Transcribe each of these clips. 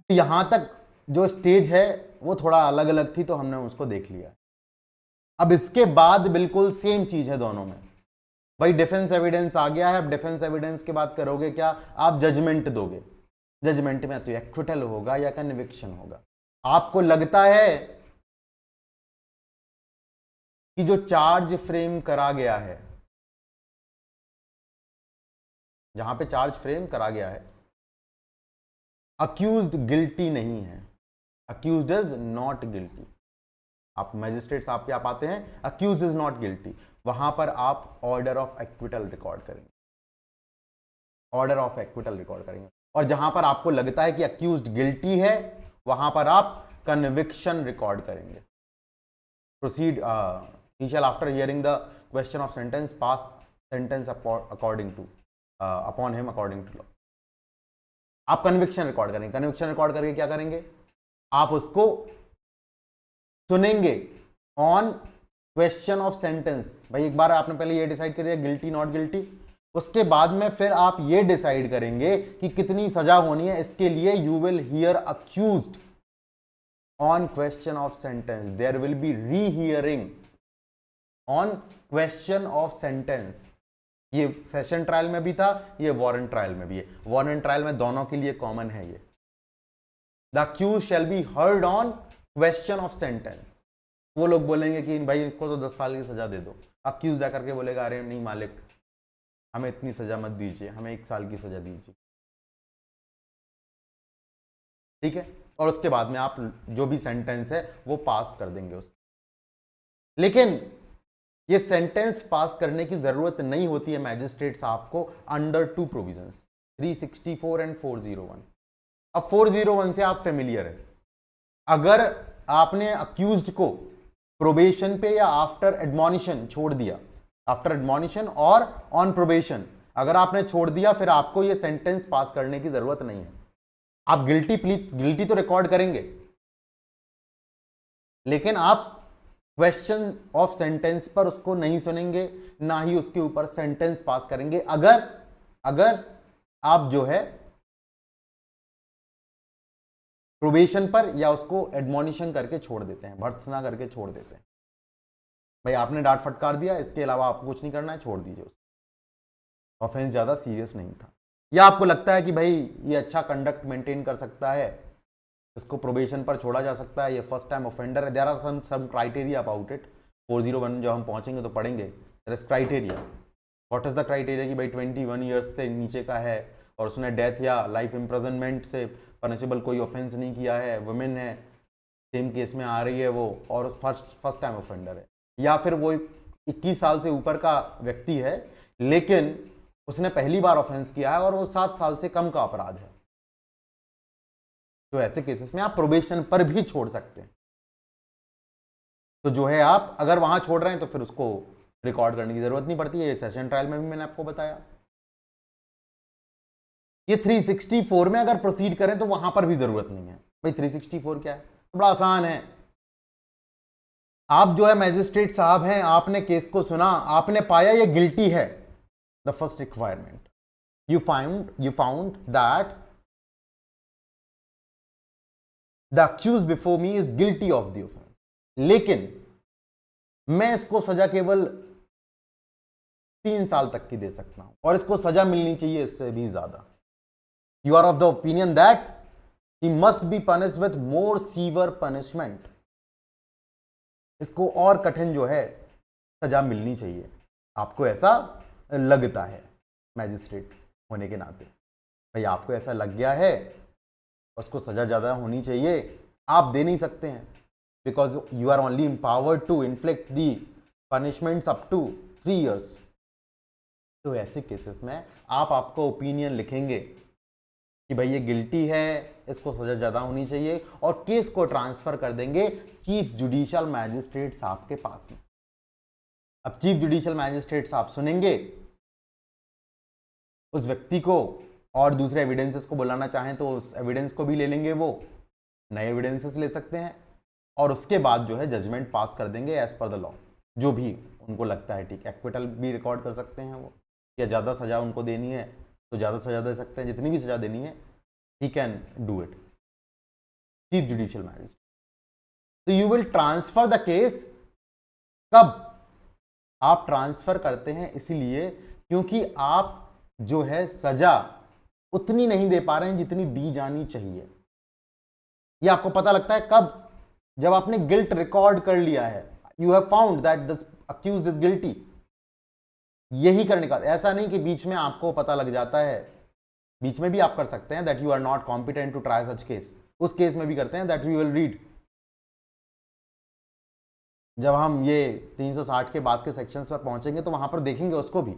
तो यहां तक जो स्टेज है वो थोड़ा अलग अलग थी, तो हमने उसको देख लिया। अब इसके बाद बिल्कुल सेम चीज है दोनों में। भाई डिफेंस एविडेंस आ गया है, अब डिफेंस एविडेंस के बाद करोगे क्या, आप जजमेंट दोगे। जजमेंट में तो एक्विटल होगा या कन्विक्शन होगा। आपको लगता है कि जो चार्ज फ्रेम करा गया है, जहां पे चार्ज फ्रेम करा गया है, अक्यूज्ड गिल्टी नहीं है, अक्यूज्ड इज नॉट गिल्टी। आप मैजिस्ट्रेट साहब पे आप आते हैं, अक्यूज्ड इज नॉट गिल्टी, वहां पर आप ऑर्डर ऑफ एक्विटल रिकॉर्ड करेंगे, ऑर्डर ऑफ एक्विटल रिकॉर्ड करेंगे। और जहां पर आपको लगता है कि अक्यूज्ड गिल्टी है, वहां पर आप कन्विक्शन रिकॉर्ड करेंगे। Proceed he shall after hearing the question of sentence pass sentence according to upon him according to law। आप कन्विक्शन रिकॉर्ड करेंगे। कन्विक्शन रिकॉर्ड करके क्या करेंगे, आप उसको सुनेंगे ऑन क्वेश्चन ऑफ सेंटेंस। भाई एक बार आपने पहले ये डिसाइड कर लिया गिल्टी नॉट गिल्टी, उसके बाद में फिर आप ये डिसाइड करेंगे कि कितनी सजा होनी है। इसके लिए you will hear accused on question of sentence, there will be rehearing on question of sentence. ये सेशन ट्रायल में भी था, ये वारंट ट्रायल में भी है। वारंट ट्रायल में दोनों के लिए कॉमन है ये। The accused shall be heard on question of sentence. वो लोग बोलेंगे कि भाई इनको तो 10 साल की सजा दे दो, अक्यूज जा करके बोलेगा अरे नहीं मालिक हमें इतनी सजा मत दीजिए, हमें 1 साल की सजा दीजिए, ठीक है। और उसके बाद में आप जो भी सेंटेंस है वो पास कर देंगे उसको। लेकिन ये सेंटेंस पास करने की जरूरत नहीं होती है मैजिस्ट्रेट साहब को अंडर 2 प्रोविजंस, 364 एंड 401। अब 401 से आप फेमिलियर है। अगर आपने अक्यूज्ड को प्रोबेशन पे या आफ्टर एडमोनिशन छोड़ दिया, आफ्टर एडमोनिशन और ऑन प्रोबेशन अगर आपने छोड़ दिया, फिर आपको ये सेंटेंस पास करने की जरूरत नहीं है। आप गिल्टी तो रिकॉर्ड करेंगे, लेकिन आप क्वेश्चन ऑफ सेंटेंस पर उसको नहीं सुनेंगे, ना ही उसके ऊपर सेंटेंस पास करेंगे। अगर आप जो है प्रोबेशन पर या उसको एडमोनिशन करके छोड़ देते हैं, भर्त्सना करके छोड़ देते हैं, भाई आपने डांट फटकार दिया, इसके अलावा आपको कुछ नहीं करना है, छोड़ दीजिए उसको। ऑफेंस ज्यादा सीरियस नहीं था। या आपको लगता है कि भाई ये अच्छा कंडक्ट मेंटेन कर सकता है, इसको प्रोबेशन पर छोड़ा जा सकता है, ये फर्स्ट टाइम ऑफेंडर है, there are some criteria about it. 401 जो हम पहुंचेंगे तो पढ़ेंगे, there is criteria. What is the criteria कि भाई 21 ईयर्स से नीचे का है और उसने डेथ या लाइफ इम्प्रिजनमेंट से पनिशेबल कोई ऑफेंस नहीं किया है, वुमेन है, सेम केस में आ रही है वो, और फर्स्ट टाइम ऑफेंडर है, या फिर वो 21 साल से ऊपर का व्यक्ति है लेकिन उसने पहली बार ऑफेंस किया है और वो 7 साल से कम का अपराध है, तो ऐसे केसेस में आप प्रोबेशन पर भी छोड़ सकते हैं। तो जो है आप अगर वहां छोड़ रहे हैं तो फिर उसको रिकॉर्ड करने की जरूरत नहीं पड़ती है। सेशन ट्रायल में भी मैंने आपको बताया। ये 364 में अगर प्रोसीड करें तो वहां पर भी जरूरत नहीं है। भाई 364 क्या है, तो बड़ा आसान है। आप जो है मैजिस्ट्रेट साहब हैं, आपने केस को सुना, आपने पाया ये गिल्टी है। The first requirement you found that the accused before me is guilty of the offence, लेकिन मैं इसको सजा केवल 3 साल तक की दे सकता हूं और इसको सजा मिलनी चाहिए इससे भी ज्यादा। You are of the opinion that he must be punished with more severe punishment, इसको और कठिन जो है सजा मिलनी चाहिए, आपको ऐसा लगता है मैजिस्ट्रेट होने के नाते। भाई आपको ऐसा लग गया है, उसको सजा ज़्यादा होनी चाहिए, आप दे नहीं सकते हैं, because you are only empowered to inflict the punishments up to 3 years। तो ऐसे केसेस में आप आपको ओपिनियन लिखेंगे कि भाई ये गिल्टी है, इसको सजा ज़्यादा होनी चाहिए, और केस को ट्रांसफर कर देंगे चीफ जुडिशियल मैजिस्ट्रेट साहब के पास में। अब चीफ जुडिशियल मैजिस्ट्रेट साहब सुनेंगे उस व्यक्ति को, और दूसरे एविडेंसेस को बुलाना चाहें तो उस एविडेंस को भी ले लेंगे, वो नए एविडेंसेस ले सकते हैं, और उसके बाद जो है जजमेंट पास कर देंगे एज पर द लॉ, जो भी उनको लगता है ठीक है। एक्विटल भी रिकॉर्ड कर सकते हैं वो, या ज़्यादा सज़ा उनको देनी है तो ज़्यादा सज़ा दे सकते हैं, जितनी भी सज़ा देनी है he can do it. Chief judicial magistrate. तो you will transfer the case, कब आप ट्रांसफर करते हैं इसलिए क्योंकि आप जो है सजा उतनी नहीं दे पा रहे हैं जितनी दी जानी चाहिए। ये आपको पता लगता है कब, जब आपने गिल्ट रिकॉर्ड कर लिया है, you have found that the accused is guilty. यही करने का, ऐसा नहीं कि बीच में आपको पता लग जाता है, बीच में भी आप कर सकते हैं that you are not competent to try such case, उस केस में भी करते हैं दैट वी विल रीड। जब हम ये 360 के बाद के सेक्शंस पर पहुंचेंगे तो वहां पर देखेंगे उसको भी।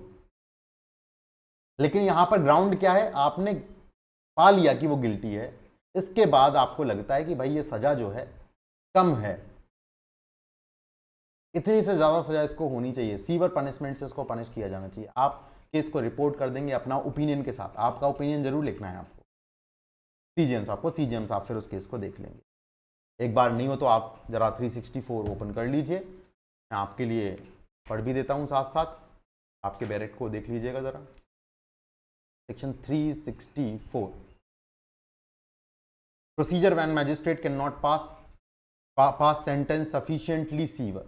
लेकिन यहां पर ग्राउंड क्या है, आपने पा लिया कि वो गिल्टी है, इसके बाद आपको लगता है कि भाई ये सजा जो है कम है, इतनी से ज्यादा सजा इसको होनी चाहिए, सीवर पनिशमेंट से इसको पनिश किया जाना चाहिए। आप केस को रिपोर्ट कर देंगे अपना ओपिनियन के साथ, आपका ओपिनियन जरूर लिखना है आपको, सीजीएम साहब फिर उस केस को देख लेंगे। एक बार नहीं हो तो आप जरा 364 ओपन कर लीजिए, मैं आपके लिए पढ़ भी देता हूं, साथ साथ आपके बैरेट को देख लीजिएगा जरा। Section 364, procedure when magistrate can not pass sentence sufficiently severe,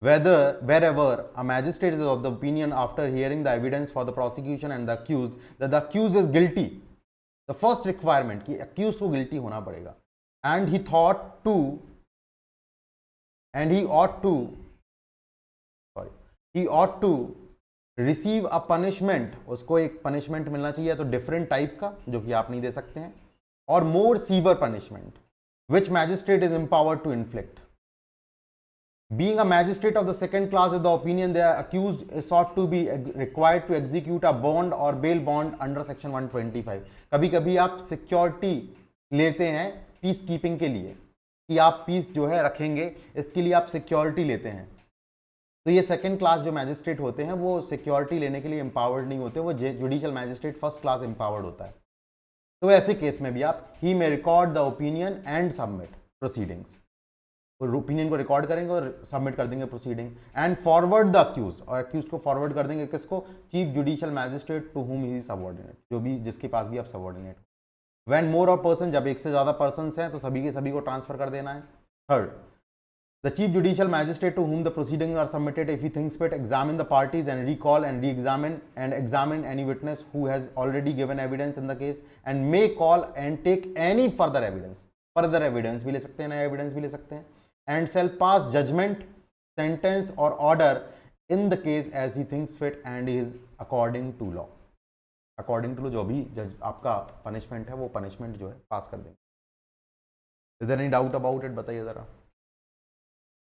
wherever a magistrate is of the opinion after hearing the evidence for the prosecution and the accused that the accused is guilty, the first requirement कि accused को guilty होना पड़ेगा, and he ought to receive a punishment, उसको एक punishment मिलना चाहिए, तो different type का जो कि आप नहीं दे सकते हैं, और more severe punishment which magistrate is empowered to inflict. Being a magistrate of the second class is the opinion the accused is sought to be required to execute a bond or bail bond under section 125. कभी कभी आप security लेते हैं peace keeping के लिए, कि आप piece जो है रखेंगे, इसके लिए आप सिक्योरिटी लेते हैं। तो ये सेकंड क्लास जो मैजिस्ट्रेट होते हैं वो सिक्योरिटी लेने के लिए एम्पावर्ड नहीं होते, वो judicial magistrate first class empowered होता है। तो ऐसे केस में भी आप ही may record the opinion and submit proceedings, opinion को रिकॉर्ड करेंगे और सबमिट कर देंगे proceeding, and forward the accused, और अक्यूज्ड को फॉरवर्ड कर देंगे किसको, चीफ जुडिशियल मैजिस्ट्रेट टू हुम ही इज सबऑर्डिनेट, जो भी जिसके पास भी आप सबऑर्डिनेट हो। व्हेन मोर ऑफ पर्सन, जब एक से ज्यादा पर्सन हैं तो सभी के सभी को ट्रांसफर कर देना है। Third, the chief judicial magistrate to whom the proceeding are submitted if he thinks fit examine the parties and recall and re-examine and examine any witness who has already given evidence in the case and may call and take any further evidence, further evidence भी ले सकते हैं, नया evidence भी ले सकते हैं, and shall pass judgment, sentence or order in the case as he thinks fit and is according to law. According to law जो भी जज आपका पनिशमेंट है वो पनिशमेंट जो है पास कर देंगे। Is there any doubt about it? बताइए जरा,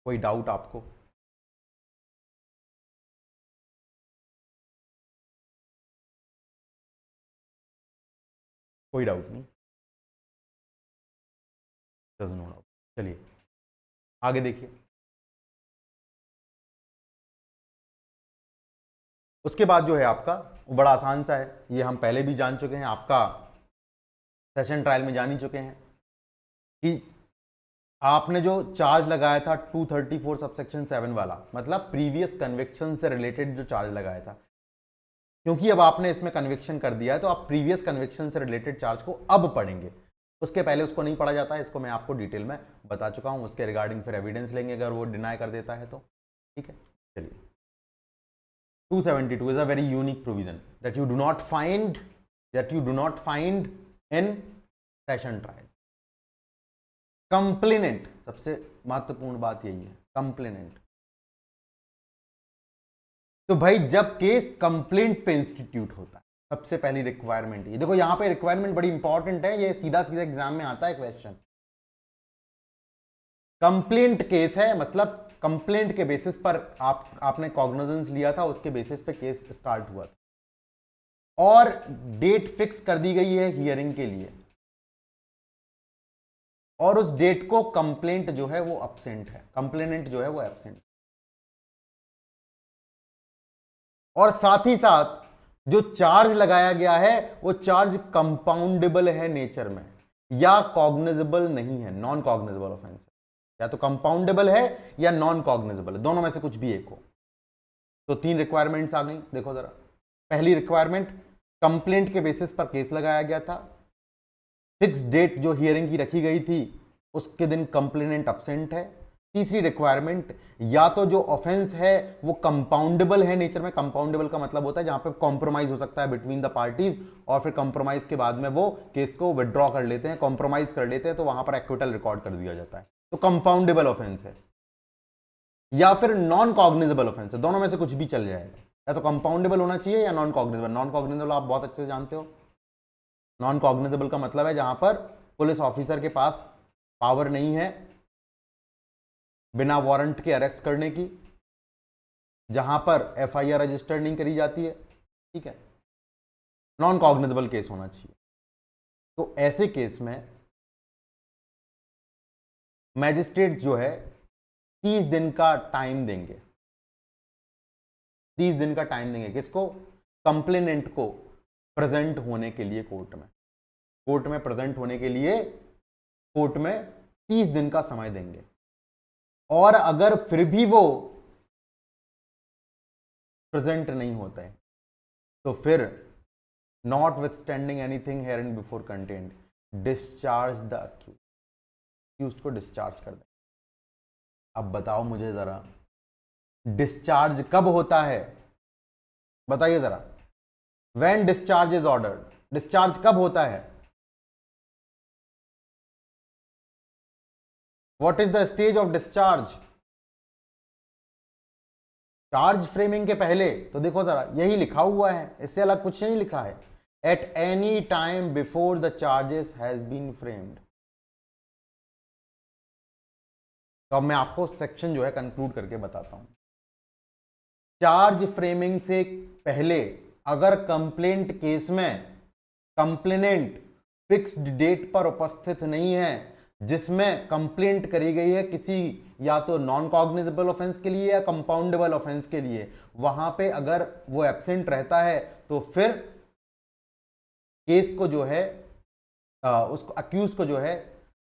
कोई डाउट आपको? कोई डाउट नहीं, नो डाउट। चलिए आगे देखिए। उसके बाद जो है आपका वो बड़ा आसान सा है, ये हम पहले भी जान चुके हैं, आपका सेशन ट्रायल में जान ही चुके हैं कि आपने जो चार्ज लगाया था 234 सबसेक्शन 7 वाला, मतलब प्रीवियस कन्विक्शन से रिलेटेड जो चार्ज लगाया था, क्योंकि अब आपने इसमें कन्विक्शन कर दिया है तो आप प्रीवियस कन्विक्शन से रिलेटेड चार्ज को अब पढ़ेंगे, उसके पहले उसको नहीं पढ़ा जाता है। इसको मैं आपको डिटेल में बता चुका हूं, उसके रिगार्डिंग फिर एविडेंस लेंगे अगर वो डिनाई कर देता है तो, ठीक है। चलिए, 272 is a very unique provision that you do not find in session trial. Complainant, सबसे महत्वपूर्ण बात यही है, कंप्लेनेंट। तो भाई जब केस कंप्लेंट पे इंस्टीट्यूट होता है, सबसे पहली रिक्वायरमेंट ये देखो, यहां पे रिक्वायरमेंट बड़ी इंपॉर्टेंट है, ये सीधा सीधा एग्जाम में आता है क्वेश्चन। कंप्लेंट केस है, मतलब कंप्लेंट के बेसिस पर आपने कॉग्निजेंस लिया था, उसके बेसिस पे केस स्टार्ट हुआ था और डेट फिक्स कर दी गई है हियरिंग के लिए, और उस डेट को कंप्लेंट जो है वो एब्सेंट है, कंप्लेनेंट जो है वो एब्सेंट, और साथ ही साथ जो चार्ज लगाया गया है वो चार्ज कंपाउंडेबल है नेचर में, या कॉग्निजेबल नहीं है, नॉन कॉग्निजेबल ऑफेंस है, या तो कंपाउंडेबल है या नॉन कॉग्निजेबल है, दोनों में से कुछ भी एक हो। तो 3 रिक्वायरमेंट्स आ गई, देखो जरा। पहली रिक्वायरमेंट, कंप्लेंट के बेसिस पर केस लगाया गया था, फिक्स डेट जो हियरिंग की रखी गई थी उसके दिन कंप्लेनेंट एब्सेंट है। तीसरी रिक्वायरमेंट, या तो जो ऑफेंस है वो कंपाउंडेबल है नेचर में। कंपाउंडेबल का मतलब होता है जहां पे कॉम्प्रोमाइज हो सकता है बिटवीन द पार्टीज, और फिर कॉम्प्रोमाइज के बाद में वो केस को विड्रॉ कर लेते हैं, कॉम्प्रोमाइज कर लेते हैं, तो वहां पर एक्विटल रिकॉर्ड कर दिया जाता है, तो कंपाउंडेबल ऑफेंस है। या फिर नॉन कॉग्निजेबल ऑफेंस है, दोनों में से कुछ भी चल जाएगा, या तो कंपाउंडेबल होना चाहिए या नॉन कॉग्निजेबल। नॉन कॉग्निजेबल आप बहुत अच्छे से जानते हो। नॉन कॉग्निजेबल का मतलब है जहां पर पुलिस ऑफिसर के पास पावर नहीं है बिना वारंट के अरेस्ट करने की, जहां पर एफआईआर रजिस्टर नहीं करी जाती है, ठीक है, नॉन कॉग्निजेबल केस होना चाहिए। तो ऐसे केस में मैजिस्ट्रेट जो है 30 दिन का टाइम देंगे। 30 दिन का टाइम देंगे किसको? कंप्लेनेंट को प्रेजेंट होने के लिए कोर्ट में। कोर्ट में प्रेजेंट होने के लिए कोर्ट में 30 दिन का समय देंगे। और अगर फिर भी वो प्रेजेंट नहीं होता है तो फिर notwithstanding anything here and before content, discharge the accused को डिस्चार्ज कर दें। अब बताओ मुझे जरा, डिस्चार्ज कब होता है? बताइए जरा, when discharge is ordered, discharge कब होता है? What is the stage of discharge? Charge framing के पहले तो देखो जरा, यही लिखा हुआ है, इससे अलग कुछ नहीं लिखा है। At any time before the charges has been framed. तो अब मैं आपको सेक्शन जो है कंक्लूड करके बताता हूं। चार्ज फ्रेमिंग से पहले अगर कंप्लेंट केस में कंप्लेनेंट फिक्स्ड डेट पर उपस्थित नहीं है जिसमें कंप्लेंट करी गई है किसी या तो नॉन कॉग्निजेबल ऑफेंस के लिए या कंपाउंडेबल ऑफेंस के लिए, वहां पे अगर वो एब्सेंट रहता है तो फिर केस को जो है उसको अक्यूज को जो है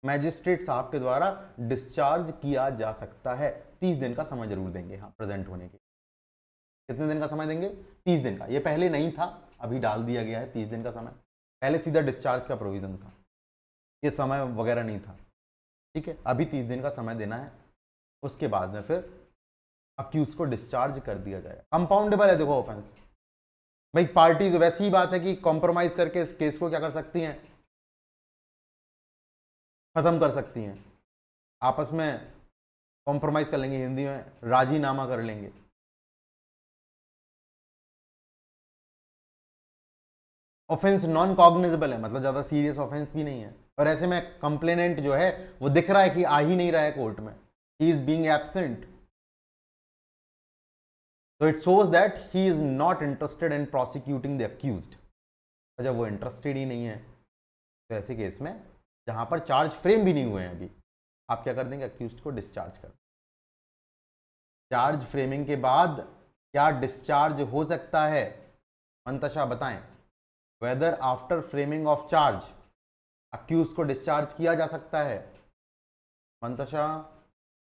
मैजिस्ट्रेट साहब के द्वारा डिस्चार्ज किया जा सकता है। 30 दिन का समय जरूर देंगे हाँ प्रेजेंट होने के। कितने दिन का समय देंगे? 30 दिन का। ये पहले नहीं था, अभी डाल दिया गया है 30 दिन का समय। पहले सीधा डिस्चार्ज का प्रोविजन था, ये समय वगैरह नहीं था, ठीक है। अभी 30 दिन का समय देना है, उसके बाद में फिर अक्यूज को डिस्चार्ज कर दिया जाएगा। कंपाउंडेबल है देखो ऑफेंस भाई, पार्टीज वैसी ही बात है कि कॉम्प्रोमाइज करके इस केस को क्या कर सकती हैं, खत्म कर सकती हैं, आपस में कॉम्प्रोमाइज कर लेंगे, हिंदी में राजीनामा कर लेंगे। ऑफेंस नॉन कॉग्निजेबल है, मतलब ज्यादा सीरियस ऑफेंस भी नहीं है, और ऐसे में कंप्लेनेंट जो है वो दिख रहा है कि आ ही नहीं रहा है कोर्ट में, he is being absent, so it shows that he is not interested in prosecuting the accused। जब वो इंटरेस्टेड ही नहीं है तो ऐसे केस में जहां पर चार्ज फ्रेम भी नहीं हुए हैं अभी, आप क्या कर देंगे? अक्यूज्ड को डिस्चार्ज कर। चार्ज फ्रेमिंग के बाद क्या डिस्चार्ज हो सकता है? मंतशा बताएं, whether after framing of charge accused को डिस्चार्ज किया जा सकता है? Mantasha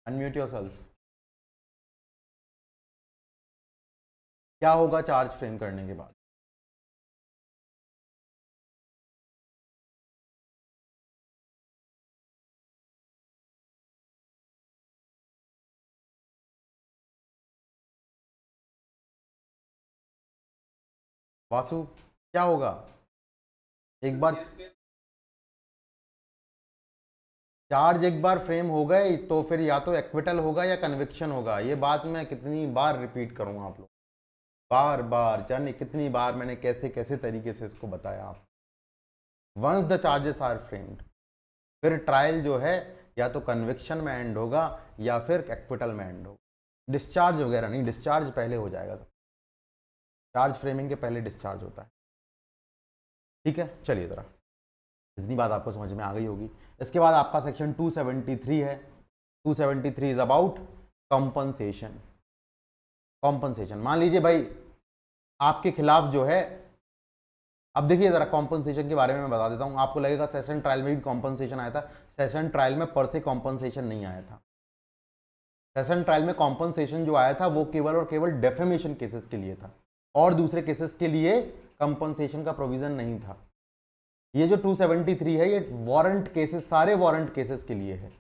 unmute yourself. क्या होगा चार्ज फ्रेम करने के बाद? वासु क्या होगा? एक बार चार्ज एक बार फ्रेम हो गए तो फिर या तो एक्विटल होगा या कन्विक्शन होगा। ये बात मैं कितनी बार रिपीट करूं आप लोग, बार बार, जाने कितनी बार मैंने कैसे कैसे तरीके से इसको बताया आप। Once the charges are framed, फिर ट्रायल जो है या तो कन्विक्शन में एंड होगा या फिर एक्विटल में एंड होगा। डिस्चार्ज वगैरह नहीं, डिस्चार्ज पहले हो जाएगा सब। चार्ज फ्रेमिंग के पहले डिस्चार्ज होता है, ठीक है। चलिए जरा, इतनी बात आपको समझ में आ गई होगी। इसके बाद आपका सेक्शन 273 है। 273 इज अबाउट कॉम्पनसेशन। कॉम्पनसेशन, मान लीजिए भाई आपके खिलाफ जो है, अब देखिए जरा कॉम्पनसेशन के बारे में मैं बता देता हूं। आपको लगेगा सेशन ट्रायल में भी कॉम्पनसेशन आया था, सेशन ट्रायल में पर से कॉम्पनसेशन नहीं आया था। सेशन ट्रायल में कॉम्पनसेशन जो आया था वो केवल और केवल डेफेमेशन केसेस के लिए था, और दूसरे केसेस के लिए कंपनसेशन का प्रोविजन नहीं था। ये जो 273 है ये वारंट केसेस, सारे वारंट केसेस के लिए है,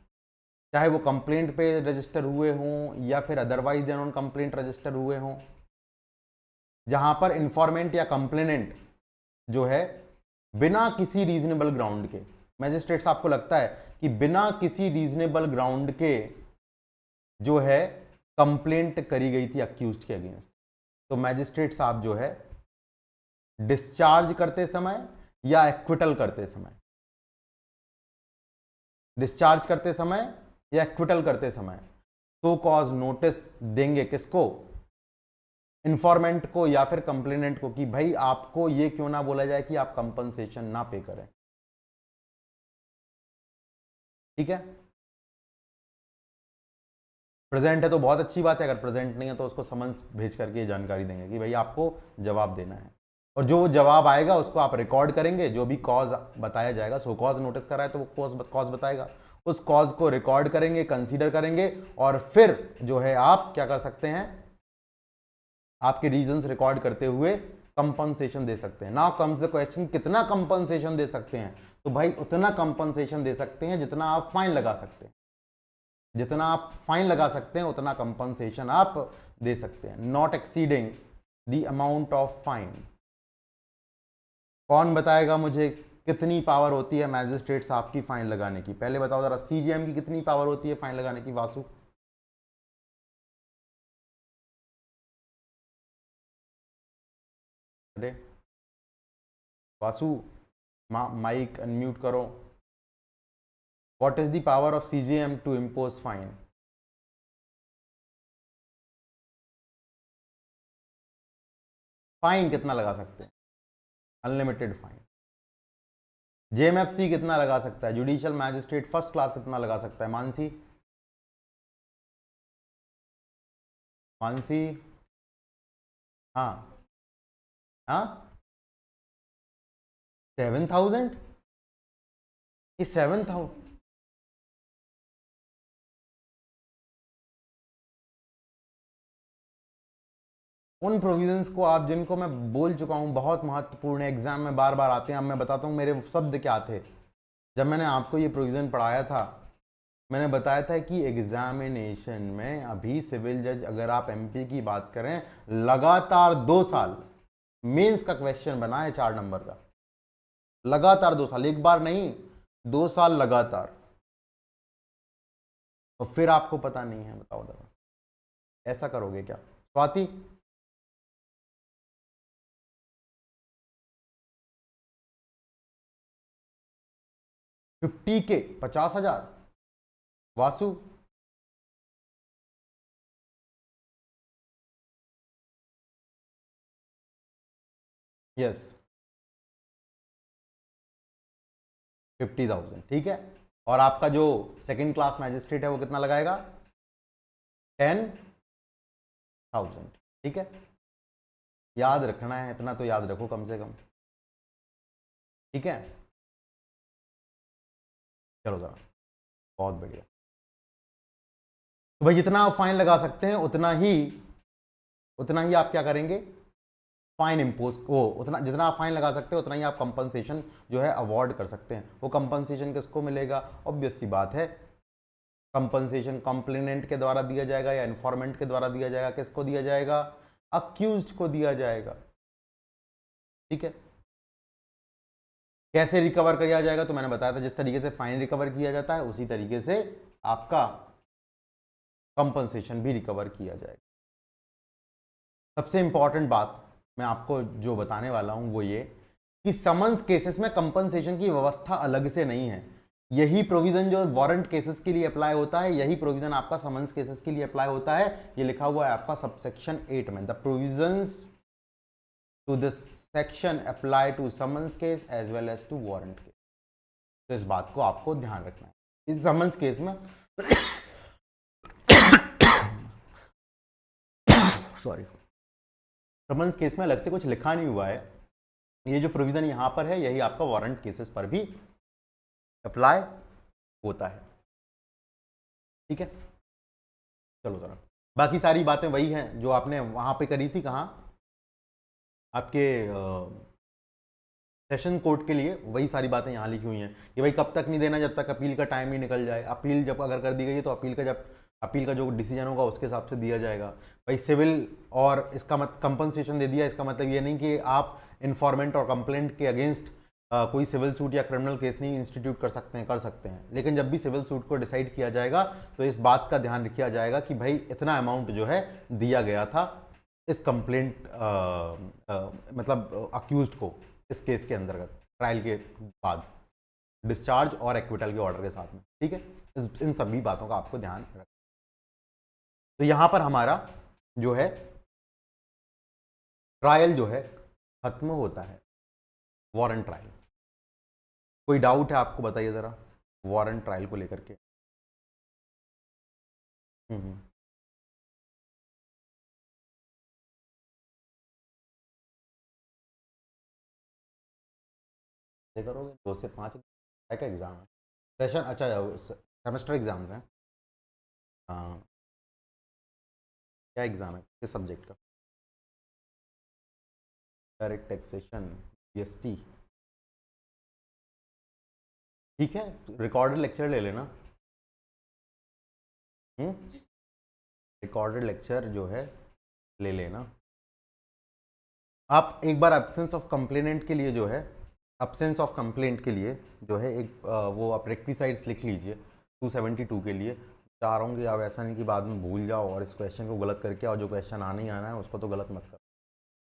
चाहे वो कंप्लेंट पे रजिस्टर हुए हों या फिर अदरवाइज नॉन कंप्लेंट रजिस्टर हुए हों, जहां पर इंफॉर्मेंट या कंप्लेनेंट जो है बिना किसी रीजनेबल ग्राउंड के, मैजिस्ट्रेट्स आपको लगता है कि बिना किसी रीजनेबल ग्राउंड के जो है कंप्लेंट करी गई थी अक्यूज्ड के अगेंस्ट, तो मैजिस्ट्रेट साहब जो है डिस्चार्ज करते समय या एक्विटल करते समय, डिस्चार्ज करते समय या एक्विटल करते समय सो कॉज नोटिस देंगे किसको, इंफॉर्मेंट को या फिर कंप्लेनेंट को, कि भाई आपको ये क्यों ना बोला जाए कि आप कंपनसेशन ना पे करें। ठीक है, प्रेजेंट है तो बहुत अच्छी बात है, अगर प्रेजेंट नहीं है तो उसको समन्स भेज करके ये जानकारी देंगे कि भाई आपको जवाब देना है, और जो जवाब आएगा उसको आप रिकॉर्ड करेंगे, जो भी कॉज बताया जाएगा, सो कॉज नोटिस कराए तो वो कॉज बताएगा, उस कॉज को रिकॉर्ड करेंगे, कंसीडर करेंगे, और फिर जो है आप क्या कर सकते हैं, आपके रीजंस रिकॉर्ड करते हुए कंपनसेशन दे सकते हैं। नाउ कम्स द क्वेश्चन, कितना कंपनसेशन दे सकते हैं, तो भाई उतना कंपनसेशन दे सकते हैं जितना आप फाइन लगा सकते हैं, जितना आप फाइन लगा सकते हैं उतना कंपनसेशन आप दे सकते हैं, not exceeding the amount of fine. कौन बताएगा मुझे कितनी पावर होती है मैजिस्ट्रेट साहब की फाइन लगाने की, पहले बताओ जरा, सीजीएम की कितनी पावर होती है फाइन लगाने की, वासु? अरे वासु, माइक अनम्यूट करो। What is the power of CGM to impose fine? Fine कितना लगा सकते हैं? Unlimited fine. जेएमएफसी कितना लगा सकता है? जुडिशियल मैजिस्ट्रेट फर्स्ट क्लास कितना लगा सकता है? मानसी, मानसी, हाँ हाँ, 7,000? ये 7,000? उन प्रोविजंस को आप, जिनको मैं बोल चुका हूं बहुत महत्वपूर्ण है, एग्जाम में बार बार आते हैं, अब मैं बताता हूं मेरे शब्द क्या थे जब मैंने आपको ये प्रोविजन पढ़ाया था। मैंने बताया था कि एग्जामिनेशन में अभी सिविल जज, अगर आप एमपी की बात करें, लगातार 2 साल मेंस का क्वेश्चन बना है 4 नंबर का, लगातार 2 साल, एक बार नहीं 2 साल लगातार, और फिर आपको पता नहीं है, बताओ जरा, ऐसा करोगे क्या? स्वाति, $50K, 50,000। वासु, यस 50,000, ठीक है। और आपका जो सेकंड क्लास मैजिस्ट्रेट है वो कितना लगाएगा? 10,000, ठीक है। याद रखना है, इतना तो याद रखो कम से कम, ठीक है। चलो जरा, बहुत बढ़िया। तो भाई जितना आप फाइन लगा सकते हैं उतना ही आप क्या करेंगे, फाइन इम्पोज, वो उतना जितना आप फाइन लगा सकते हैं उतना ही आप कंपनसेशन जो है अवॉर्ड कर सकते हैं। वो कंपनसेशन किसको मिलेगा? ऑब्वियस सी बात है, कंपनसेशन कंप्लेनेंट के द्वारा दिया जाएगा या इन्फॉर्मेंट के द्वारा दिया जाएगा। किसको दिया जाएगा? अक्यूज्ड को दिया जाएगा, ठीक है। कैसे रिकवर किया जाएगा? तो मैंने बताया था, जिस तरीके से फाइन रिकवर किया जाता है उसी तरीके से आपका कंपनसेशन भी रिकवर किया जाएगा। सबसे इंपॉर्टेंट बात मैं आपको जो बताने वाला हूं वो ये कि समन्स केसेस में कंपनसेशन की व्यवस्था अलग से नहीं है। यही प्रोविजन जो वारंट केसेस के लिए अप्लाई होता है, यही प्रोविजन आपका समन्स केसेस के लिए अप्लाई होता है। ये लिखा हुआ है आपका सबसेक्शन 8 में, the provisions to this section apply to summons case as well as to warrant case. तो इस बात को आपको ध्यान रखना है। इस समन्स केस में सॉरी, समन्स केस में अलग से कुछ लिखा नहीं हुआ है। ये जो प्रोविजन यहां पर है यही आपका वारंट केसेस पर भी अप्लाई होता है, ठीक है। चलो जरा, बाकी सारी बातें वही हैं जो आपने वहां पे करी थी। कहाँ? आपके सेशन कोर्ट के लिए वही सारी बातें यहाँ लिखी हुई हैं कि भाई कब तक नहीं देना, जब तक अपील का टाइम ही निकल जाए। अपील जब अगर कर दी गई है तो अपील का जो डिसीजन होगा उसके हिसाब से दिया जाएगा। भाई सिविल और इसका कंपनसेशन दे दिया, इसका मतलब ये नहीं कि आप इन्फॉर्मेंट और कंप्लेंट के अगेंस्ट कोई सिविल सूट या क्रिमिनल केस नहीं इंस्टीट्यूट कर सकते हैं। लेकिन जब भी सिविल सूट को डिसाइड किया जाएगा तो इस बात का ध्यान रखा जाएगा कि भाई इतना अमाउंट जो है दिया गया था इस कंप्लेंट मतलब अक्यूज्ड को इस केस के अंतर्गत ट्रायल के बाद डिस्चार्ज और एक्विटल के ऑर्डर के साथ में। ठीक है, इन सभी बातों का आपको ध्यान रखना। तो यहां पर हमारा जो है ट्रायल जो है खत्म होता है, वारंट ट्रायल। कोई डाउट है आपको बताइए जरा वारंट ट्रायल को लेकर के। करोगे 2 से 5 का एग्जाम है सेशन, अच्छा सेमेस्टर एग्जाम्स हैं। हाँ, क्या एग्जाम है किस सब्जेक्ट का? Direct taxation, GST. ठीक है, रिकॉर्डेड लेक्चर ले लेना। रिकॉर्डेड लेक्चर जो है ले लेना। आप एक बार एब्सेंस ऑफ कंप्लेनेंट के लिए जो है एब्सेंस ऑफ कंप्लेंट के लिए जो है एक वो आप रिक्विसाइट्स लिख लीजिए 272 के लिए। चाह रहा हूँ कि आप ऐसा नहीं कि बाद में भूल जाओ और इस क्वेश्चन को गलत करके और जो क्वेश्चन आना ही आना है उसको तो गलत मत करो।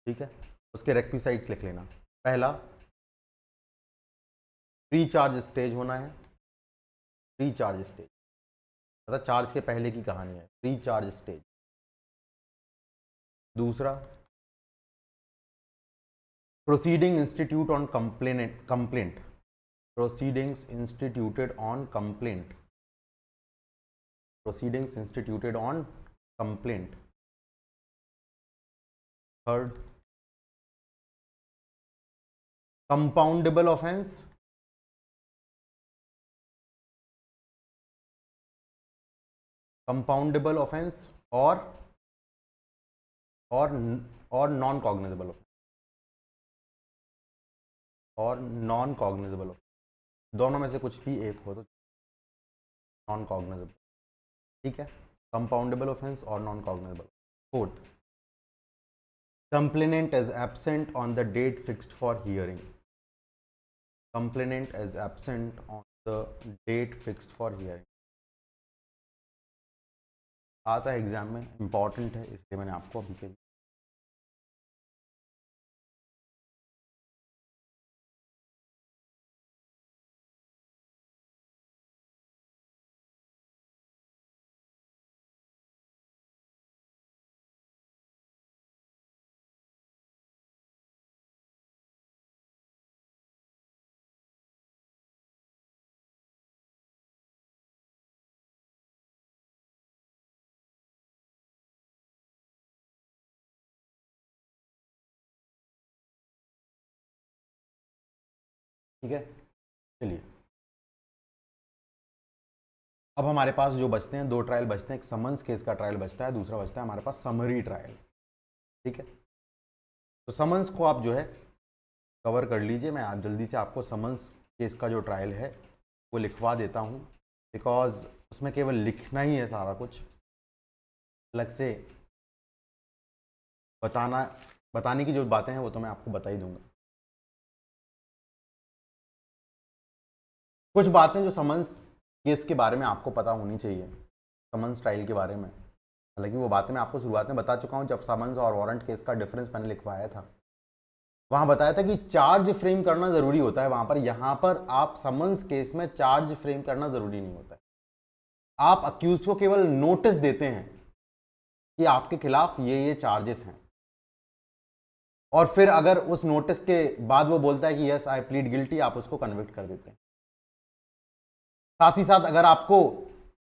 ठीक है, उसके रिक्विसाइट्स लिख लेना। पहला, प्री चार्ज स्टेज होना है। प्री चार्ज स्टेज मतलब चार्ज के पहले की कहानी है, प्री चार्ज स्टेज। दूसरा, proceeding institute on complaint proceedings instituted on complaint proceedings instituted on complaint Third, compoundable offense or non cognizable offense और नॉन कॉग्निजेबल offense। दोनों में से कुछ भी एक हो तो नॉन कॉग्निजेबल। ठीक है, कंपाउंडेबल ऑफेंस और non cognizable. Fourth, complainant is absent on the date fixed for hearing. Complainant is absent on the date fixed for hearing आता है एग्जाम में, इंपॉर्टेंट है इसलिए मैंने आपको अभी के ठीक है। चलिए, अब हमारे पास जो बचते हैं 2 ट्रायल बचते हैं। एक समन्स केस का ट्रायल बचता है, दूसरा बचता है हमारे पास समरी ट्रायल। ठीक है, तो समन्स को आप जो है कवर कर लीजिए। मैं आप जल्दी से आपको समन्स केस का जो ट्रायल है वो लिखवा देता हूँ, बिकॉज उसमें केवल लिखना ही है सारा कुछ, अलग से बताने की जो बातें हैं वो तो मैं आपको बता ही दूंगा। कुछ बातें जो समन्स केस के बारे में आपको पता होनी चाहिए, समन्स ट्रायल के बारे में। हालांकि वो बातें मैं आपको शुरुआत में बता चुका हूँ जब समन्स और वारंट केस का डिफरेंस मैंने लिखवाया था। वहां बताया था कि चार्ज फ्रेम करना जरूरी होता है वहां पर। यहां पर आप समन्स केस में चार्ज फ्रेम करना जरूरी नहीं होता है। आप अक्यूज को केवल नोटिस देते हैं कि आपके खिलाफ ये चार्जेस हैं, और फिर अगर उस नोटिस के बाद वो बोलता है कि यस आई प्लीड गिल्टी, आप उसको कन्विक्ट कर देते हैं। साथ ही साथ अगर आपको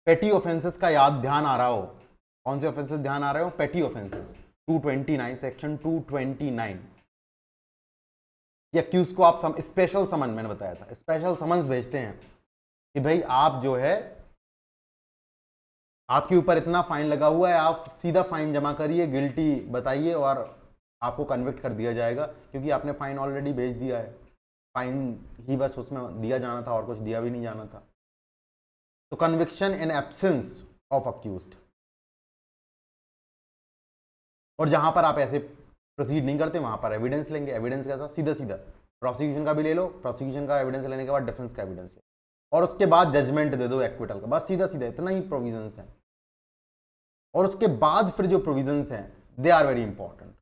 पेटी ऑफेंसेस का ध्यान आ रहा हो, कौन से ऑफेंसेस ध्यान आ रहे हो? पेटी ऑफेंसेस 229 सेक्शन 229। या अक्यूज को आप स्पेशल समन, मैंने बताया था स्पेशल समन्स भेजते हैं कि भाई आप जो है आपके ऊपर इतना फाइन लगा हुआ है, आप सीधा फाइन जमा करिए, गिल्टी बताइए और आपको कन्विक्ट कर दिया जाएगा, क्योंकि आपने फाइन ऑलरेडी भेज दिया है। फाइन ही बस उसमें दिया जाना था और कुछ दिया भी नहीं जाना था। तो conviction in absence of accused, और जहां पर आप ऐसे प्रोसीड नहीं करते वहां पर एविडेंस लेंगे। एविडेंस कैसा? सीधा सीधा प्रोसिक्यूशन का भी ले लो, प्रोसिक्यूशन का एविडेंस लेने के बाद डिफेंस का एविडेंस ले, और उसके बाद जजमेंट दे दो एक्विटल का। बस सीधा सीधा इतना ही प्रोविजंस है। और उसके बाद फिर जो प्रोविजंस हैं they are very important,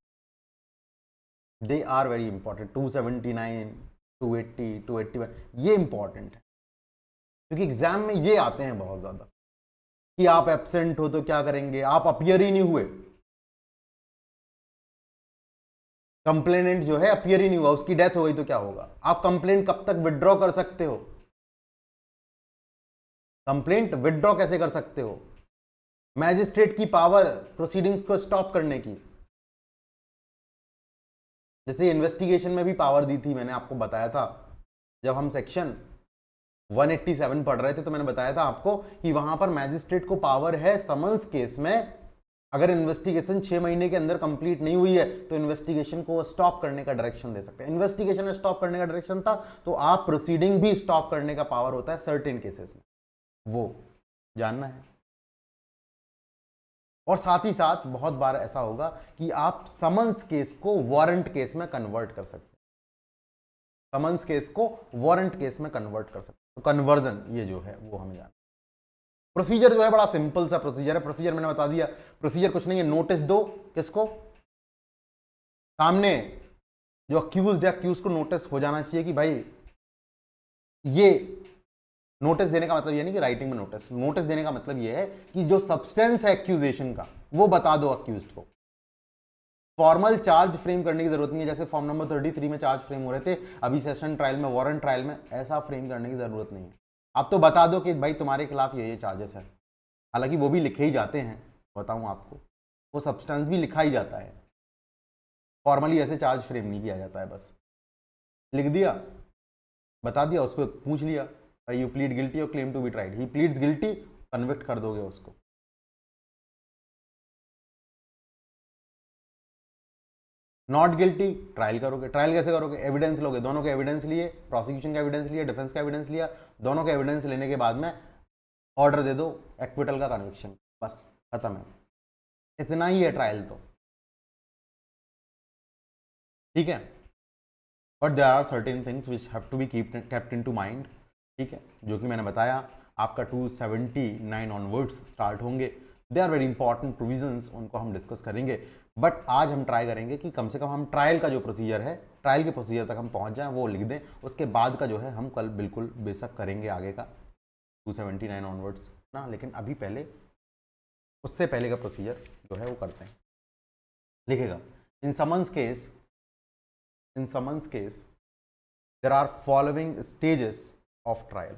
they are very important. 279, 280, 281 ये इंपॉर्टेंट है, क्योंकि एग्जाम में ये आते हैं बहुत ज्यादा कि आप एब्सेंट हो तो क्या करेंगे, आप अपीयर ही नहीं हुए, कंप्लेनेंट जो है अपीयर ही नहीं हुआ, उसकी डेथ हो गई तो क्या होगा, आप कंप्लेंट कब तक विड्रॉ कर सकते हो? कंप्लेंट विड्रॉ कैसे कर सकते हो? मैजिस्ट्रेट की पावर प्रोसीडिंग्स को स्टॉप करने की, जैसे इन्वेस्टिगेशन में भी पावर दी थी, मैंने आपको बताया था जब हम सेक्शन 187 पढ़ रहे थे, तो मैंने बताया था आपको कि वहां पर मैजिस्ट्रेट को पावर है समन्स केस में, अगर इन्वेस्टिगेशन 6 महीने के अंदर कंप्लीट नहीं हुई है तो इन्वेस्टिगेशन को स्टॉप करने का डायरेक्शन दे सकते हैं। इन्वेस्टिगेशन में स्टॉप करने का डायरेक्शन था, तो आप प्रोसीडिंग भी स्टॉप करने का पावर होता है सर्टेन केसेस में, वो जानना है। और साथ ही साथ बहुत बार ऐसा होगा कि आप समन्स केस को वारंट केस में कन्वर्ट कर सकते हैं, समन्स केस को वारंट केस में कन्वर्ट कर सकते हैं। तो कन्वर्जन ये जो है वो हमें जानना। प्रोसीजर जो है बड़ा सिंपल सा प्रोसीजर है। प्रोसीजर मैंने बता दिया, प्रोसीजर कुछ नहीं है, नोटिस दो किसको, सामने जो अक्यूज्ड है, अक्यूज को नोटिस हो जाना चाहिए कि भाई ये, नोटिस देने का मतलब ये नहीं कि राइटिंग में नोटिस, नोटिस देने का मतलब ये है कि जो सब्सटेंस है एक्यूजेशन का वो बता दो अक्यूज्ड को। फॉर्मल चार्ज फ्रेम करने की जरूरत नहीं है, जैसे फॉर्म नंबर 33 में चार्ज फ्रेम हो रहे थे अभी सेशन ट्रायल में, वारंट ट्रायल में ऐसा फ्रेम करने की जरूरत नहीं है। आप तो बता दो कि भाई तुम्हारे खिलाफ ये चार्जेस है, हालांकि वो भी लिखे ही जाते हैं, बताऊं आपको, वो सब्सटेंस भी लिखा ही जाता है, फॉर्मली ऐसे चार्ज फ्रेम नहीं किया जाता है, बस लिख दिया, बता दिया, उसको पूछ लिया यू प्लीड गिल्टी और claim to be tried, he pleads guilty, convict कर दोगे उसको। नॉट गिल्टी, ट्रायल करोगे। ट्रायल कैसे करोगे? एविडेंस लोगे, दोनों के एविडेंस लिए, प्रोसिक्यूशन का एविडेंस लिया, डिफेंस का एविडेंस लिया, दोनों के एविडेंस लेने के बाद में ऑर्डर दे दो एक्विटल का, कन्विक्शन, बस खत्म है। इतना ही है ट्रायल तो, ठीक है। But there are certain things which have to be kept in to mind, ठीक है, जो कि मैंने बताया आपका 279 ऑनवर्ड्स स्टार्ट होंगे। They are very important provisions, उनको हम डिस्कस करेंगे। बट आज हम ट्राई करेंगे कि कम से कम हम ट्रायल का जो प्रोसीजर है, ट्रायल के प्रोसीजर तक हम पहुंच जाएं, वो लिख दें। उसके बाद का जो है हम कल बिल्कुल बेशक करेंगे आगे का 279 ऑनवर्ड्स ना, लेकिन अभी पहले, उससे पहले का प्रोसीजर जो है वो करते हैं। लिखेगा, in summons case, in someone's case there are following stages of trial,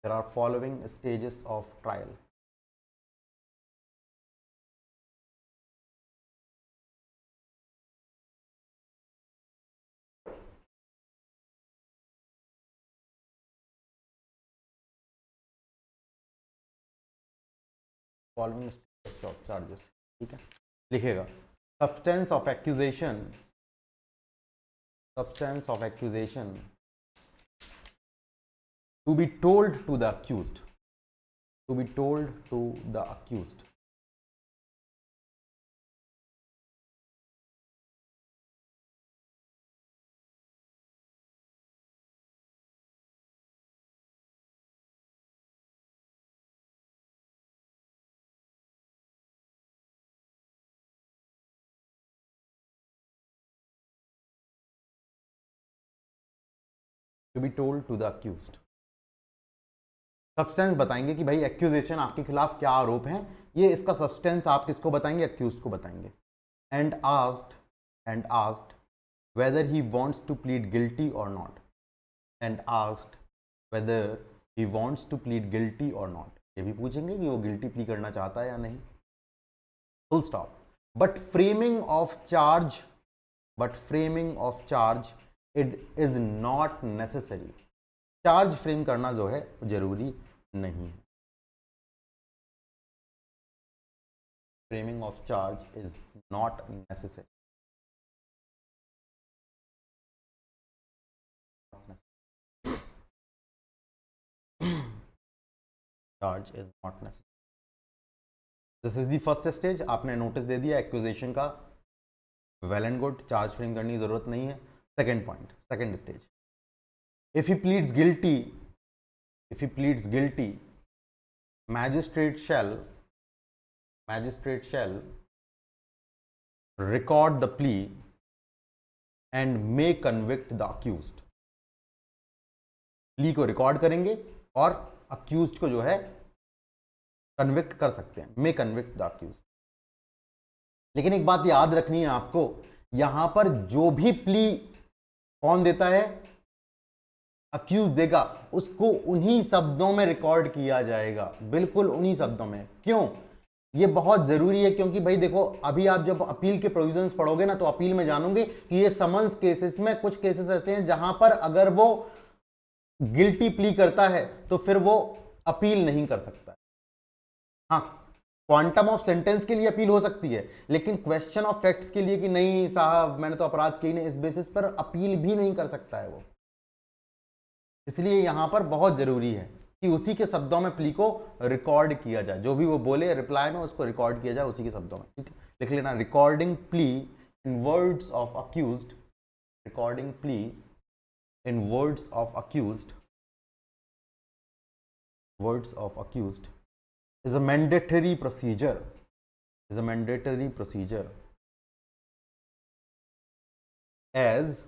there are following stages of trial. Following stages of charges, ठीक है, लिखेगा, substance of accusation, substance of accusation to be told to the accused, to be told to the accused, to be told to the accused। Substance बताएंगे कि भाई accusation आपके खिलाफ क्या आरोप हैं, ये इसका सब्सटेंस आप किसको बताएंगे? एक्यूज को बताएंगे। And asked whether he wants to plead guilty or not, and asked whether he wants to plead guilty or not, ये भी पूछेंगे कि वो गिल्टी प्ली करना चाहता है या नहीं, full stop. But framing of charge it is not necessary, charge frame करना जो है जरूरी नहीं है, framing of charge is not necessary. Charge is not necessary. This is the first stage, आपने नोटिस दे दिया एक्विजिशन का, well and good, charge frame करने की जरूरत नहीं है। Second point, second stage, if he pleads guilty, if he pleads guilty, magistrate shall record the plea and may convict the accused। Plea को record करेंगे और अक्यूज्ड को जो है कन्विक्ट कर सकते हैं, मे कन्विक्ट द अक्यूज्ड। लेकिन एक बात याद रखनी है आपको, यहां पर जो भी प्ली कौन देता है, अक्यूज देगा, उसको उन्हीं शब्दों में रिकॉर्ड किया जाएगा, बिल्कुल उन्हीं शब्दों में। क्यों? ये बहुत जरूरी है, क्योंकि भाई देखो, अभी आप जब अपील के प्रोविजंस पढ़ोगे ना, तो अपील में जानोगे कि ये समन्स केसेस में कुछ केसेस ऐसे हैं जहां पर अगर वो गिल्टी प्ली करता है तो फिर वो अपील नहीं कर सकता। हाँ, क्वांटम ऑफ सेंटेंस के लिए अपील हो सकती है, लेकिन क्वेश्चन ऑफ फैक्ट्स के लिए कि नहीं साहब मैंने तो अपराध किया नहीं, इस बेसिस पर अपील भी नहीं कर सकता है वो। इसलिए यहां पर बहुत जरूरी है कि उसी के शब्दों में प्ली को रिकॉर्ड किया जाए, जो भी वो बोले रिप्लाई में उसको रिकॉर्ड किया जाए उसी के शब्दों में। ठीक है, लिख लेना, recording plea in words of accused, recording plea in words of accused, words of accused is a mandatory procedure, is a mandatory procedure as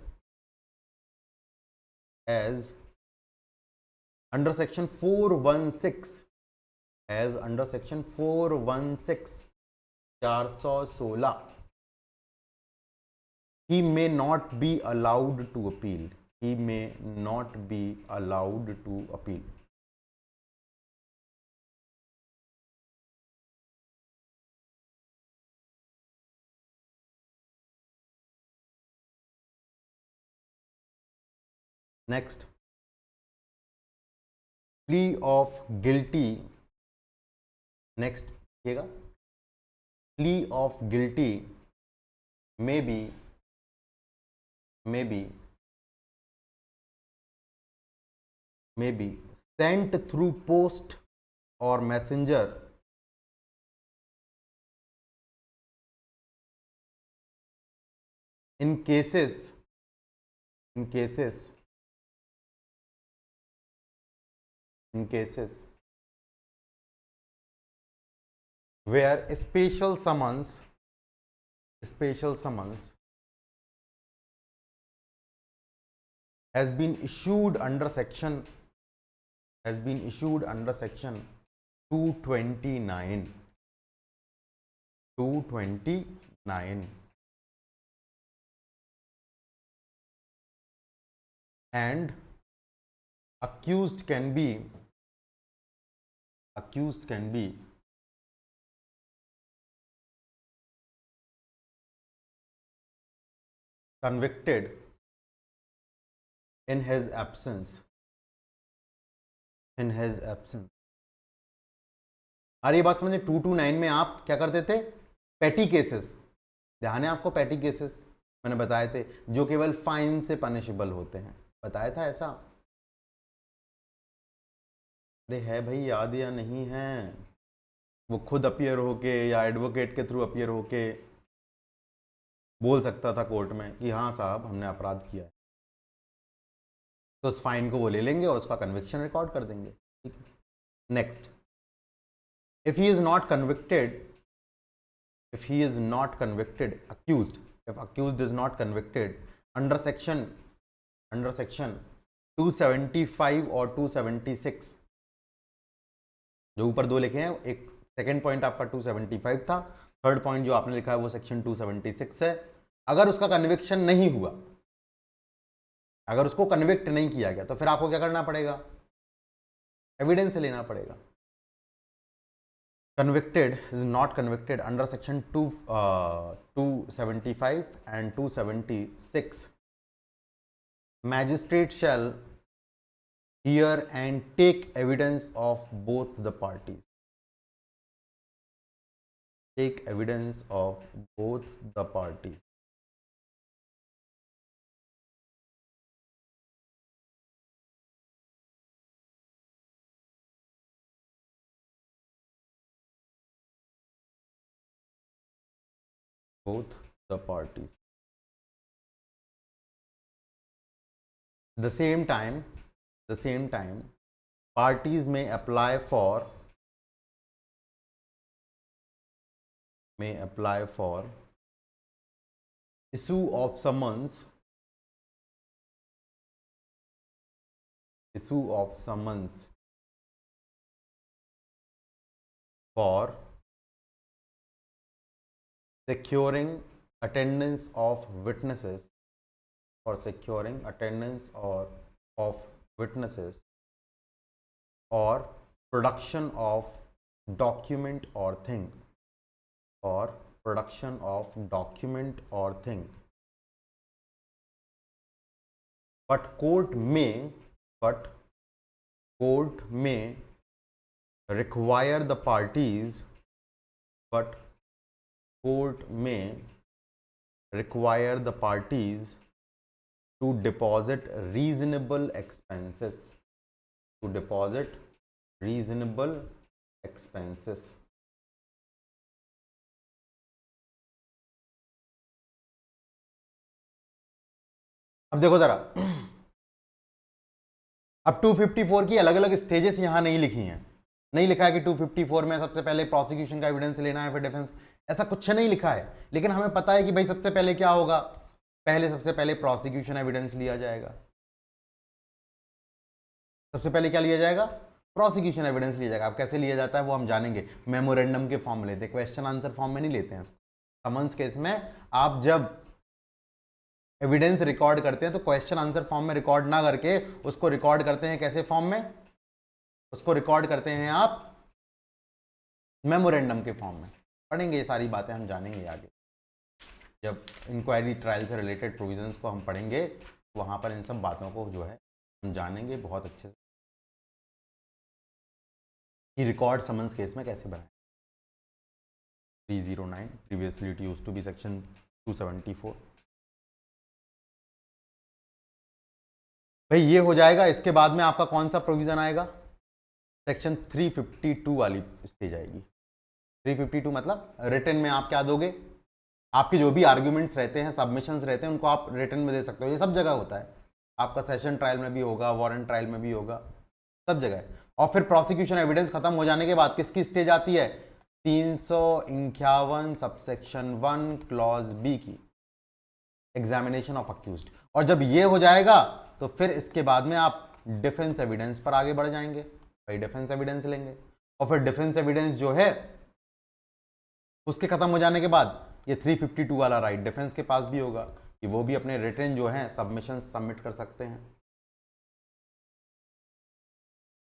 under section 416, as under section 416 416, he may not be allowed to appeal, he may not be allowed to appeal। Next, plea of guilty, next देखिएगा, plea of guilty may be sent through post or messenger in cases where special summons has been issued under section 229 and accused can be convicted in his absence, अरे ये बात समझे, 229 में आप क्या करते थे, पेटी केसेस, ध्यान है आपको, पेटी केसेस मैंने बताए थे जो केवल फाइन से पनिशेबल होते हैं, बताया था ऐसा। अरे है भाई, याद या नहीं है? वो खुद अपीयर होके या एडवोकेट के थ्रू अपीयर होके बोल सकता था कोर्ट में कि हाँ साहब हमने अपराध किया है, तो उस फाइन को वो ले लेंगे और उसका कन्विक्शन रिकॉर्ड कर देंगे। ठीक है, next, if he is not convicted, accused, if accused is not convicted under section 275 और 276, जो ऊपर दो लिखे हैं, एक सेकेंड पॉइंट आपका 275 था, थर्ड पॉइंट जो आपने लिखा है वो सेक्शन 276 है। अगर उसका कन्विक्शन नहीं हुआ, अगर उसको कन्विक्ट नहीं किया गया, तो फिर आपको क्या करना पड़ेगा, एविडेंस लेना पड़ेगा। Convicted is not convicted under section 275 and 276, magistrate shall hear and take evidence of both the parties, both the parties. The same time, parties may apply for issue of summons for securing attendance of witnesses or production of document or thing but court may require the parties to deposit reasonable expenses. अब देखो जरा, अब 254 की अलग अलग stages यहां नहीं लिखी हैं, नहीं लिखा है कि 254 में सबसे पहले प्रोसिक्यूशन का एविडेंस लेना है फिर डिफेंस, ऐसा कुछ नहीं लिखा है। लेकिन हमें पता है कि भाई सबसे पहले क्या होगा, सबसे पहले प्रोसिक्यूशन एविडेंस लिया जाएगा। सबसे पहले क्या लिया जाएगा? प्रोसिक्यूशन एविडेंस लिया जाएगा। अब कैसे लिया जाता है वो हम जानेंगे, मेमोरेंडम के फॉर्म में लेते हैं, क्वेश्चन आंसर फॉर्म में नहीं लेते हैं। समन्स केस में आप जब एविडेंस रिकॉर्ड करते हैं तो क्वेश्चन आंसर फॉर्म में रिकॉर्ड ना करके उसको रिकॉर्ड करते हैं कैसे फॉर्म में? उसको रिकॉर्ड करते हैं आप मेमोरेंडम के फॉर्म में। पढ़ेंगे ये सारी बातें, हम जानेंगे आगे जब इंक्वायरी ट्रायल से रिलेटेड प्रोविजंस को हम पढ़ेंगे, वहां पर इन सब बातों को जो है हम जानेंगे बहुत अच्छे से कि रिकॉर्ड समन्स केस में कैसे बनाए। 309 previously it used to be section 274। भाई ये हो जाएगा, इसके बाद में आपका कौन सा प्रोविजन आएगा? सेक्शन 352 वाली स्टेज आएगी। 352 मतलब रिटन में आप क्या दोगे? आपके जो भी आर्ग्यूमेंट्स रहते हैं, सबमिशंस रहते हैं, उनको आप रिटन में दे सकते हो। ये सब जगह होता है, आपका सेशन ट्रायल में भी होगा, वारंट ट्रायल में भी होगा, सब जगह है। और फिर प्रोसिक्यूशन एविडेंस खत्म हो जाने के बाद किसकी स्टेज आती है? 351 सबसेक्शन 1 क्लॉज बी की, एग्जामिनेशन ऑफ अक्यूज्ड। और जब ये हो जाएगा तो फिर इसके बाद में आप डिफेंस एविडेंस पर आगे बढ़ जाएंगे। भाई डिफेंस एविडेंस लेंगे और फिर डिफेंस एविडेंस जो है उसके खत्म हो जाने के बाद ये 352 वाला राइट डिफेंस के पास भी होगा कि वो भी अपने रिटन जो है सबमिशन सबमिट कर सकते हैं।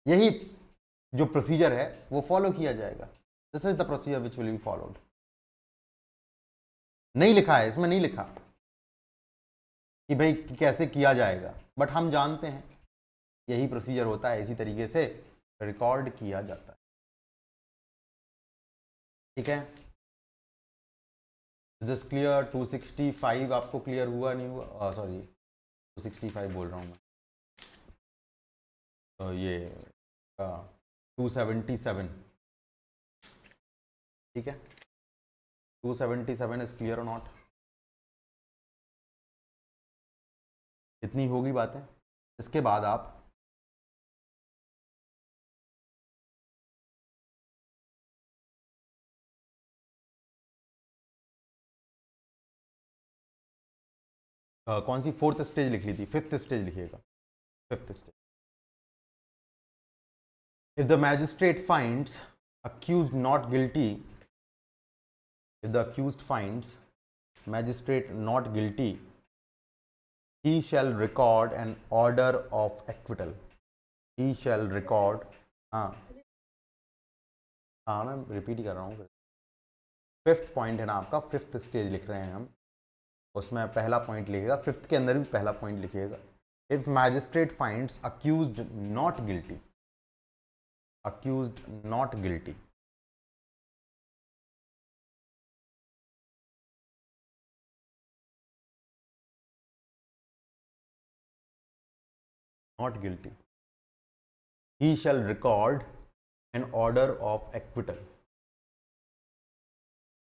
यही जो प्रोसीजर है वो फॉलो किया जाएगा। This is the procedure which will be followed. नहीं लिखा है इसमें, नहीं लिखा कि भाई कैसे किया जाएगा, बट हम जानते हैं यही प्रोसीजर होता है, इसी तरीके से रिकॉर्ड किया जाता है। ठीक है, दिस क्लियर? 265 आपको क्लियर हुआ नहीं हुआ? सॉरी 265 बोल रहा हूँ मैं, तो ये 277। ठीक है, 277 इज क्लियर और नॉट? इतनी होगी बातें। इसके बाद आप कौन सी फोर्थ स्टेज लिख ली थी? फिफ्थ स्टेज लिखिएगा, fifth stage. If the magistrate finds accused not guilty, if the accused finds magistrate not guilty, he shall record an order of acquittal. He shall record, हाँ मैं repeat ही कर रहा हूँ। Fifth point है ना आपका, fifth stage लिख रहे हैं हम, उसमें पहला पॉइंट लिखिएगा, फिफ्थ के अंदर भी पहला पॉइंट लिखिएगा। If magistrate finds accused not guilty, accused not guilty, not guilty, he shall record an order of acquittal।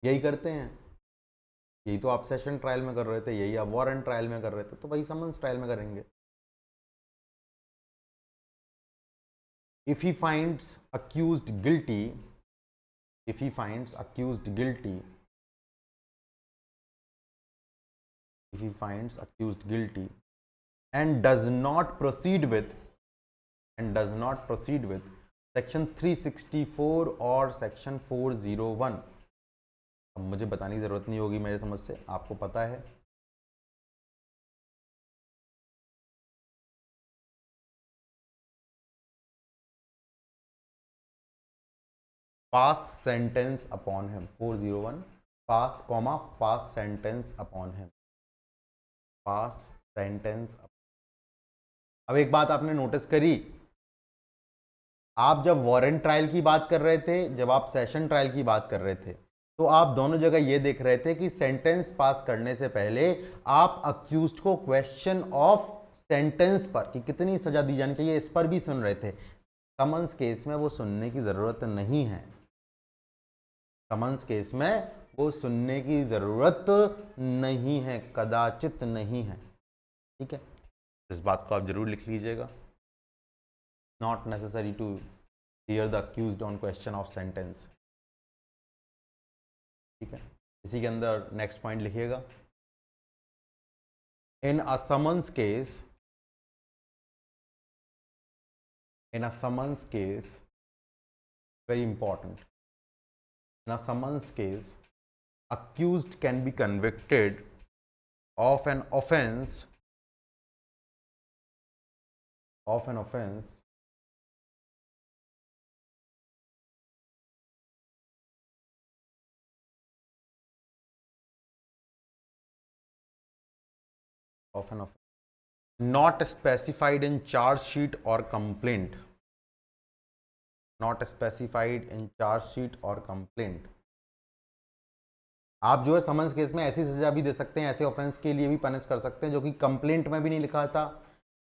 यही करते हैं, यही तो आप सेशन ट्रायल में कर रहे थे, यही आप वारंट ट्रायल में कर रहे थे, तो वही समन्स ट्रायल में करेंगे। If he finds accused guilty, if he finds accused guilty, if he finds accused guilty and does not proceed with section 364 और section 401, अब मुझे बताने की जरूरत नहीं होगी मेरे समझ से, आपको पता है। pass sentence upon him, 401, pass sentence upon him, pass sentence। अब एक बात आपने नोटिस करी, आप जब वारंट ट्रायल की बात कर रहे थे, जब आप सेशन ट्रायल की बात कर रहे थे, तो आप दोनों जगह ये देख रहे थे कि सेंटेंस पास करने से पहले आप अक्यूज्ड को क्वेश्चन ऑफ सेंटेंस पर कि कितनी सजा दी जानी चाहिए इस पर भी सुन रहे थे। समन्स केस में वो सुनने की जरूरत नहीं है, समन्स केस में वो सुनने की जरूरत नहीं है, कदाचित नहीं है। ठीक है, इस बात को आप जरूर लिख लीजिएगा। Not necessary to hear the accused on question of sentence. ठीक है, इसी के अंदर नेक्स्ट पॉइंट लिखिएगा। In a summons case, in a summons case, very important, in a summons case, accused can be convicted of an offense not specified in charge sheet or complaint, not specified in charge sheet or complaint। आप जो है summons case में ऐसी सजा भी दे सकते हैं, ऐसे ऑफेंस के लिए भी पनिश कर सकते हैं जो कि कंप्लेंट में भी नहीं लिखा था,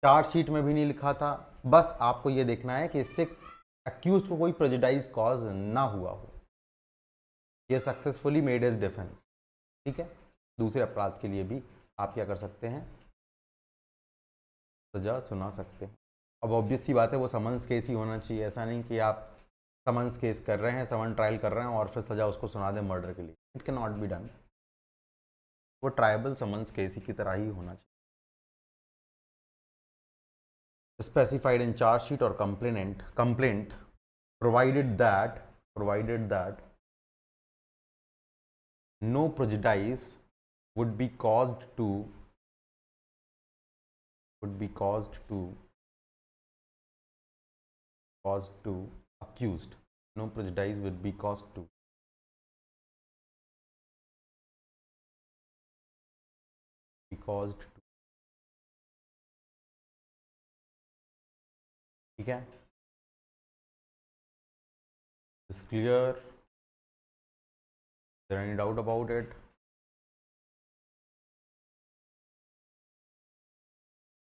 चार्ज शीट में भी नहीं लिखा था। बस आपको ये देखना है कि इससे अक्यूज को कोई प्रेजुडाइज कॉज ना हुआ हो, ये सक्सेसफुली मेड हिज डिफेंस। ठीक है, दूसरे अपराध के लिए भी आप क्या कर सकते हैं, सजा सुना सकते हैं। अब ऑब्वियस सी बात है वो समन्स केस ही होना चाहिए, ऐसा नहीं कि आप समन्स केस कर रहे हैं, समन ट्रायल कर रहे हैं और फिर सजा उसको सुना दें मर्डर के लिए। It can not be done, वो ट्रायबल समन्स केस ही की तरह ही होना चाहिए। स्पेसिफाइड इन चार्ज शीट और complaint provided that no prejudice would be caused to accused, no prejudice would be caused to ठीक है, is clear, is there any doubt about it?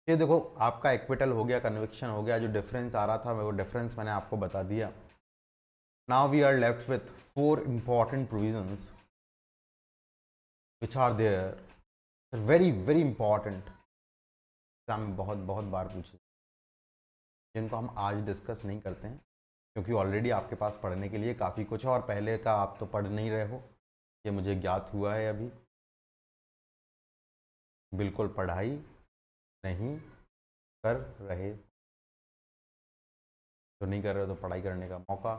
ये देखो आपका एक्विटल हो गया, कन्विक्शन हो गया, जो डिफरेंस आ रहा था वो डिफरेंस मैंने आपको बता दिया। Now we are left with 4 important provisions which are there, very very important, exam में बहुत बहुत बार पूछे, जिनको हम आज डिस्कस नहीं करते हैं क्योंकि ऑलरेडी आपके पास पढ़ने के लिए काफ़ी कुछ है और पहले का आप तो पढ़ नहीं रहे हो, ये मुझे ज्ञात हुआ है। अभी बिल्कुल पढ़ाई नहीं कर रहे, तो नहीं कर रहे हो तो पढ़ाई करने का मौका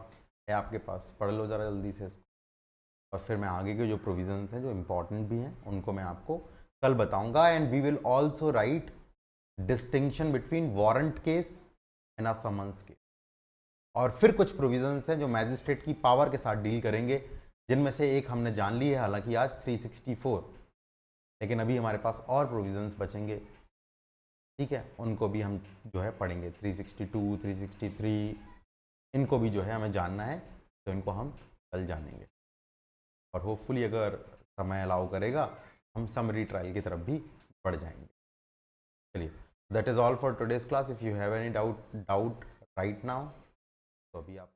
है आपके पास, पढ़ लो ज़रा जल्दी से इसको, और फिर मैं आगे के जो प्रोविजंस हैं जो इम्पोर्टेंट भी हैं उनको मैं आपको कल बताऊंगा। And we will also write distinction between warrant case and a summons case, और फिर कुछ प्रोविजंस हैं जो मैजिस्ट्रेट की पावर के साथ डील करेंगे, जिनमें से एक हमने जान ली है हालांकि आज 364, लेकिन अभी हमारे पास और प्रोविजंस बचेंगे। ठीक है, उनको भी हम जो है पढ़ेंगे, 362, 363, इनको भी जो है हमें जानना है, तो इनको हम कल जानेंगे। और होपफुली अगर समय अलाउ करेगा हम समरी ट्रायल की तरफ भी बढ़ जाएंगे। चलिए, that is all for today's class. If you have any doubt right now, तो अभी आप